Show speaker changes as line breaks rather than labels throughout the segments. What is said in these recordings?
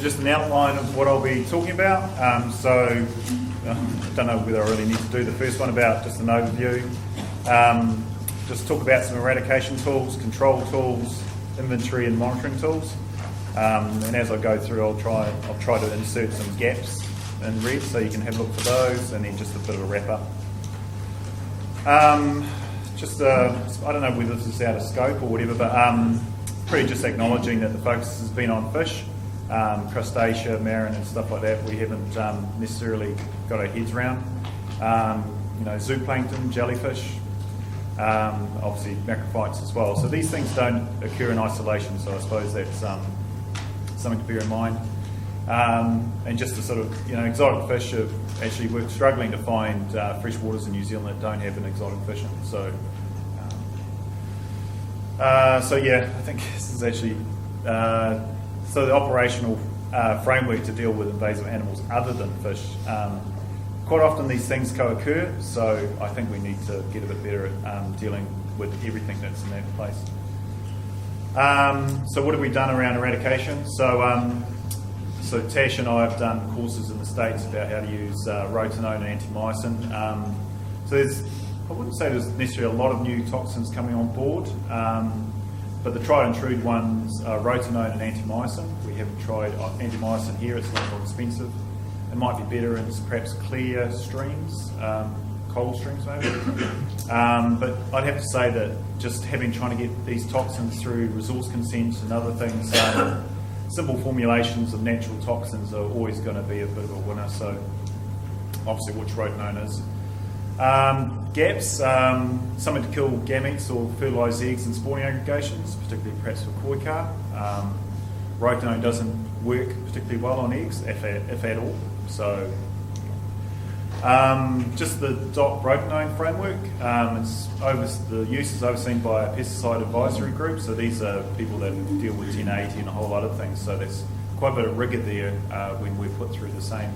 just an outline of what I'll be talking about. I don't know whether I really need to do the first one about just an overview. Just talk about some eradication tools, control tools, inventory and monitoring tools. And as I go through, I'll try to insert some gaps in red so you can have a look for those, and then just a bit of a wrap up. I don't know whether this is out of scope or whatever, but pretty just acknowledging that the focus has been on fish, crustacea, marron and stuff like that. We haven't necessarily got our heads around. Zooplankton, jellyfish, obviously macrophytes as well. So these things don't occur in isolation, so I suppose that's something to bear in mind. And just the sort of, exotic fish actually we're struggling to find fresh waters in New Zealand that don't have an exotic fish in. So I think this is actually so the operational framework to deal with invasive animals other than fish. Quite often these things co-occur, so I think we need to get a bit better at dealing with everything that's in that place. So what have we done around eradication? So Tash and I have done courses in the States about how to use Rotenone and antimycin. I wouldn't say there's necessarily a lot of new toxins coming on board, but the tried and true ones are Rotenone and antimycin. We haven't tried antimycin here, it's a lot more expensive. It might be better in perhaps clear streams, cold streams maybe. But I'd have to say that just trying to get these toxins through resource consent and other things, simple formulations of natural toxins are always going to be a bit of a winner, so obviously which Rotenone is. Gaps, something to kill gametes or fertilise eggs and spawning aggregations, particularly perhaps for koi carp. Rotenone doesn't work particularly well on eggs, if at all. So just the Rotenone Framework, the use is overseen by a pesticide advisory group, so these are people that deal with 1080 and a whole lot of things, so there's quite a bit of rigour there when we're put through the same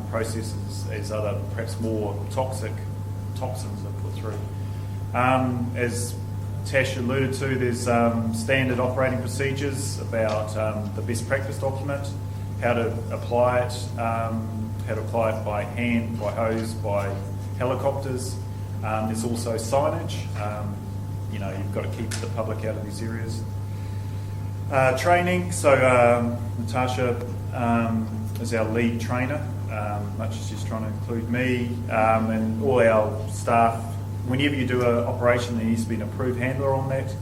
processes as other perhaps more toxic toxins are put through. As Tash alluded to, there's standard operating procedures about the best practice document, how to apply it, by hand, by hose, by helicopters. There's also signage. You've got to keep the public out of these areas. Training. So Natasha is our lead trainer, much as she's trying to include me and all our staff. Whenever you do an operation, there needs to be an approved handler on that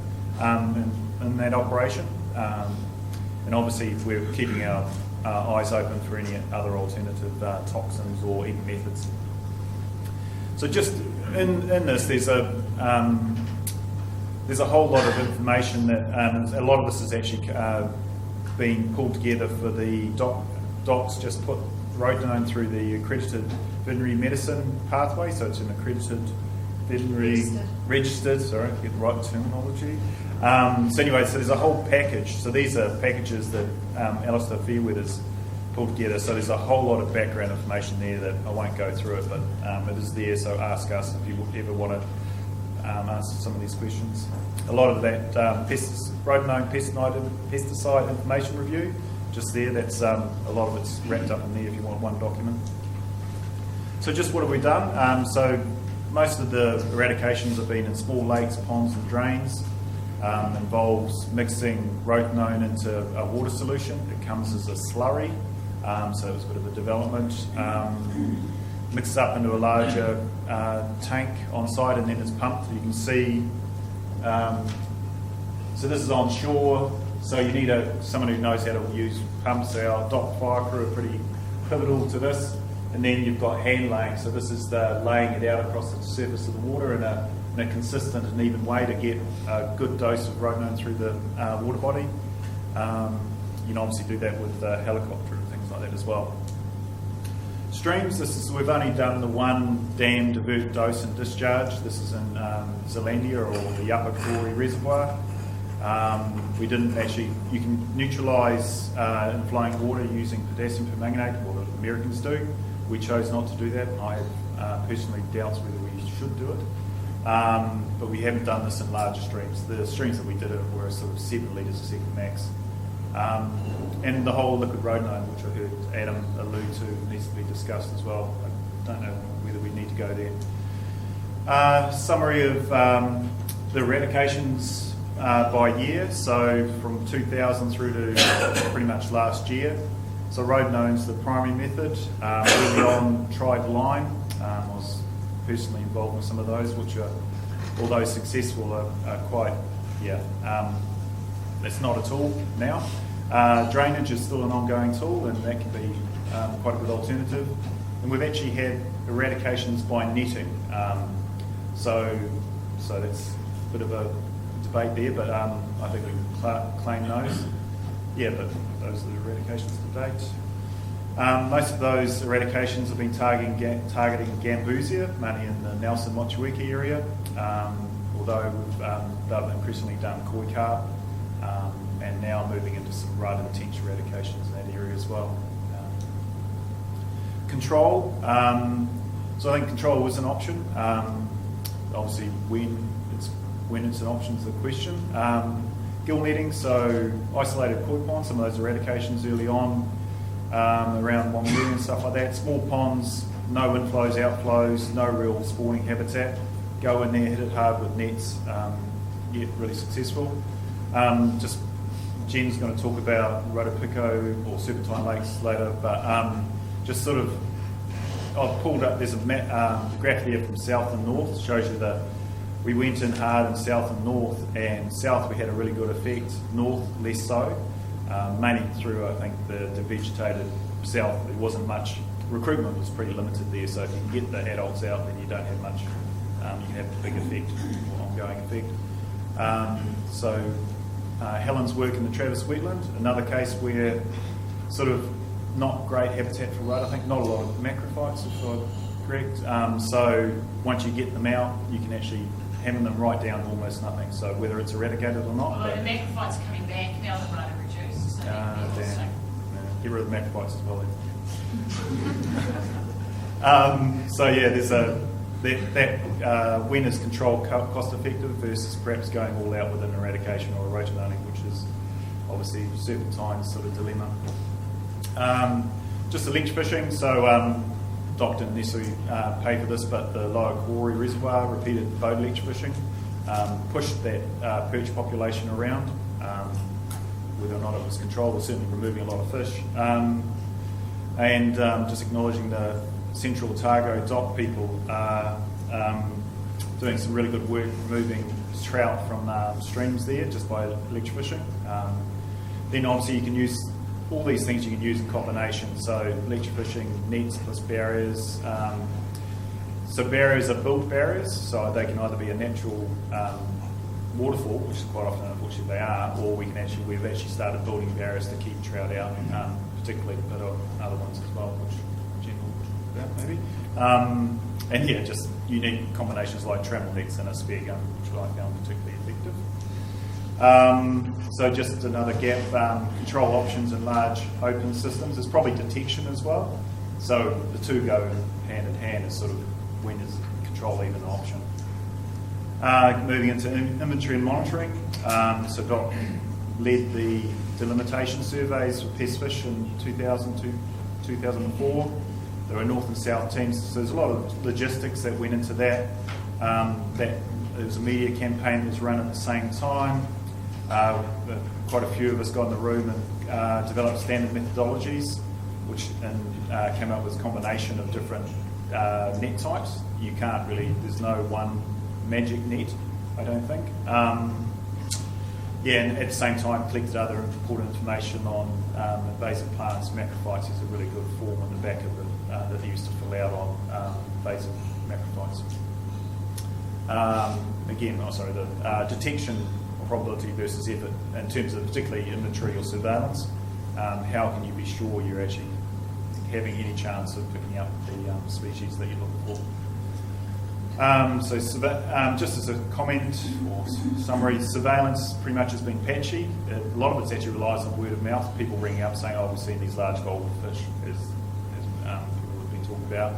in that operation. And obviously, if we're keeping our eyes open for any other alternative toxins or even methods. So just in this, there's a whole lot of information that a lot of this is actually being pulled together for the docs. Just put Rotenone through the accredited veterinary medicine pathway, so it's an accredited veterinary registered, sorry, to get the right terminology. So there's a whole package. So these are packages that Alistair Fairweather's pulled together. So there's a whole lot of background information there that I won't go through it, but it is there. So ask us if you ever want to answer some of these questions. A lot of that Rotenone pesticide information review, just there. That's a lot of it's wrapped up in there if you want one document. So just what have we done? So most of the eradications have been in small lakes, ponds and drains. Involves mixing Rotenone into a water solution. It comes as a slurry, so it was a bit of a development. Mixes up into a larger tank on site and then it's pumped. You can see, so this is on shore, so you need someone who knows how to use pumps. Our dock fire crew are pretty pivotal to this. And then you've got Handlaying, so this is the laying it out across the surface of the water in a consistent and even way to get a good dose of Rotenone through the water body. You can obviously do that with a helicopter and things like that as well. Streams, we've only done the one dam divert dose and discharge. This is in Zealandia or the Upper Chlorine Reservoir. We didn't actually, you can neutralise inflowing water using potassium permanganate, or the Americans do. We chose not to do that. I have personally doubts whether we should do it. But we haven't done this in larger streams. The streams that we did it were sort of 7 litres a second max. And the whole liquid rotenone, which I heard Adam allude to, needs to be discussed as well. I don't know whether we need to go there. Summary of the eradications by year, so from 2000 through to pretty much last year. So rodenone's the primary method. Early on, tried lime. I was personally involved with some of those, which are, although successful, are quite, it's not a tool now. Drainage is still an ongoing tool, and that can be quite a good alternative. And we've actually had eradications by netting. So that's a bit of a debate there, but I think we can claim those. Yeah, but those are the eradications to date. Most of those eradications have been targeting Gambusia, mainly in the Nelson Motueka area, although they've increasingly done koi carp, and now moving into some rather intense eradications in that area as well. Control. So I think control was an option. Obviously, when it's an option is the question. Gill netting, so isolated koi ponds, some of those eradications early on, around Wongamuri and stuff like that. Small ponds, no inflows, outflows, no real spawning habitat. Go in there, hit it hard with nets, get really successful. Just Jen's going to talk about Rotopico or Serpentine Lakes later, but just sort of, I've pulled up, there's a graph there from south and north, shows you that we went in hard in south and north, and south we had a really good effect, north less so, mainly through, I think, the vegetated south. There wasn't much, recruitment was pretty limited there, so if you can get the adults out, then you don't have much, you can have a big effect, or ongoing effect. Helen's work in the Travis wetland, another case where sort of not great habitat for rudd, I think not a lot of macrophytes, if I'm correct. So once you get them out, you can actually hammer them right down to almost nothing. So whether it's eradicated or not.
Although the macrophytes are coming back now that rudd are reduced. So
get rid of the macrophytes as well. There's when is control cost effective versus perhaps going all out with an eradication or a rotononing, which is obviously Serpentine's sort of dilemma. Just electricfishing, so Doc didn't necessarily pay for this, but the Lower Quarry Reservoir repeated boat electrifishing, pushed that perch population around. Whether or not it was controlled, was certainly removing a lot of fish. And just acknowledging the Central Otago dock people doing some really good work removing trout from streams there just by electrifishing. Then obviously you can use all these things you can use in combination, so electrifishing, nets plus barriers. So barriers are built barriers, so they can either be a natural waterfall, which is quite often unfortunately they are, or we've actually started building barriers to keep trout out, particularly, but other ones as well, which Jen will talk about maybe. Just unique combinations like trammel nets and a spear gun, which I found particularly effective. So just another gap, control options in large open systems. There's probably detection as well. So the two go hand in hand as sort of when is control even an option. Moving into inventory and monitoring. So Doc led the delimitation surveys for pest fish in 2000 to 2004. There were north and south teams, so there's a lot of logistics that went into that. There was a media campaign that was run at the same time. Quite a few of us got in the room and developed standard methodologies, which came up with a combination of different net types. You can't really, there's no one magic net, I don't think. And at the same time collected other important information on invasive plants. Macrophytes is a really good form on the back of it that they used to fill out on invasive macrophytes. The detection probability versus effort in terms of particularly inventory or surveillance. How can you be sure you're actually having any chance of picking up the species that you're looking for? Just as a comment or summary, surveillance pretty much has been patchy. A lot of it actually relies on word of mouth, people ringing up saying, we've seen these large goldfish, as people have been talking about.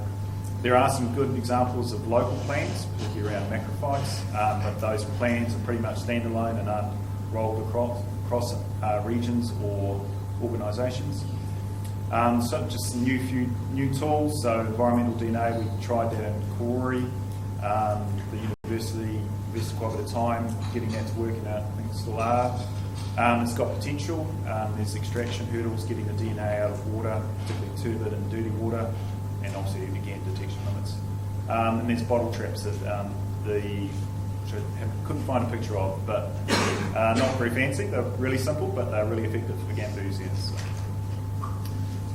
There are some good examples of local plans, particularly around macrophytes, but those plans are pretty much standalone and aren't rolled across across regions or organisations. So just some new tools. So environmental DNA, we tried that in Chlorine, the University invested quite a bit of time getting that to work, and I think it still are. It's got potential. There's extraction hurdles, getting the DNA out of water, particularly turbid and dirty water, and obviously again detection limits. And there's bottle traps that which I couldn't find a picture of, but not very fancy. They're really simple, but they're really effective for gambusias. So.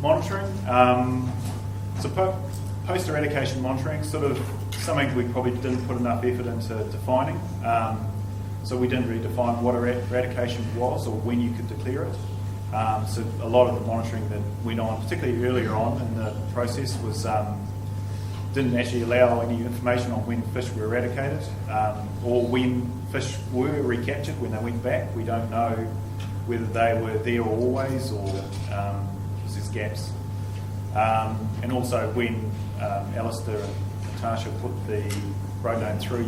Monitoring. So post-eradication monitoring, sort of something we probably didn't put enough effort into defining. So we didn't really define what eradication was or when you could declare it. So a lot of the monitoring that went on, particularly earlier on in the process, was didn't actually allow any information on when fish were eradicated or when fish were recaptured when they went back. We don't know whether they were there always or there's gaps. And also when Alistair and Natasha put the Rotenone through,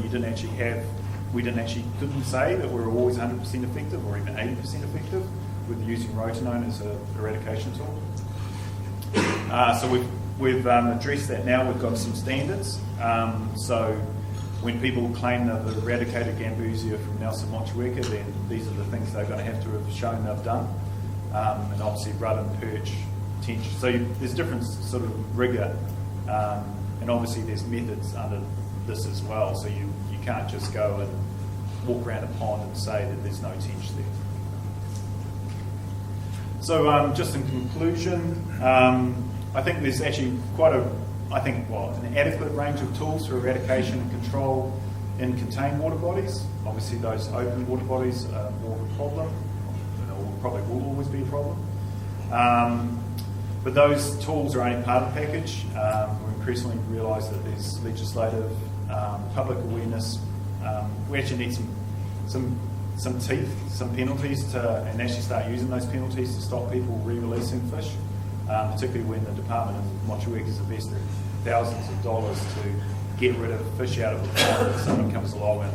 we couldn't say that we were always 100% effective or even 80% effective with using Rotenone as an eradication tool. So we've addressed that now. We've got some standards. So when people claim they've eradicated gambusia from Nelson Motueka, then these are the things they're going to have shown they've done. And obviously rudd and perch, tench. So there's different sort of rigour, and obviously there's methods under this as well. So you can't just go and walk around a pond and say that there's no tench there. So just in conclusion, I think there's actually an adequate range of tools for eradication and control in contained water bodies. Obviously those open water bodies are more of a problem, or probably will always be a problem. But those tools are only part of the package. We increasingly realise that there's legislative, public awareness. We actually need some teeth, some penalties and actually start using those penalties to stop people re-releasing fish, particularly when the Department of Motueka has invested thousands of dollars to get rid of fish out of the pond, and someone comes along and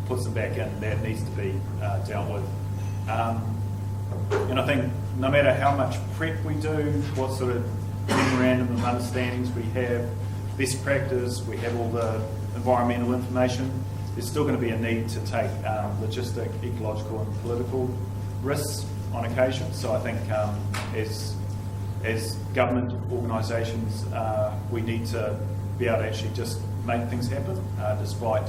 puts them back in. That needs to be dealt with. And I think no matter how much prep we do, what sort of memorandum of understandings we have, best practice, we have all the environmental information, there's still going to be a need to take logistic, ecological and political risks on occasion. So I think as government organisations, we need to be able to actually just make things happen despite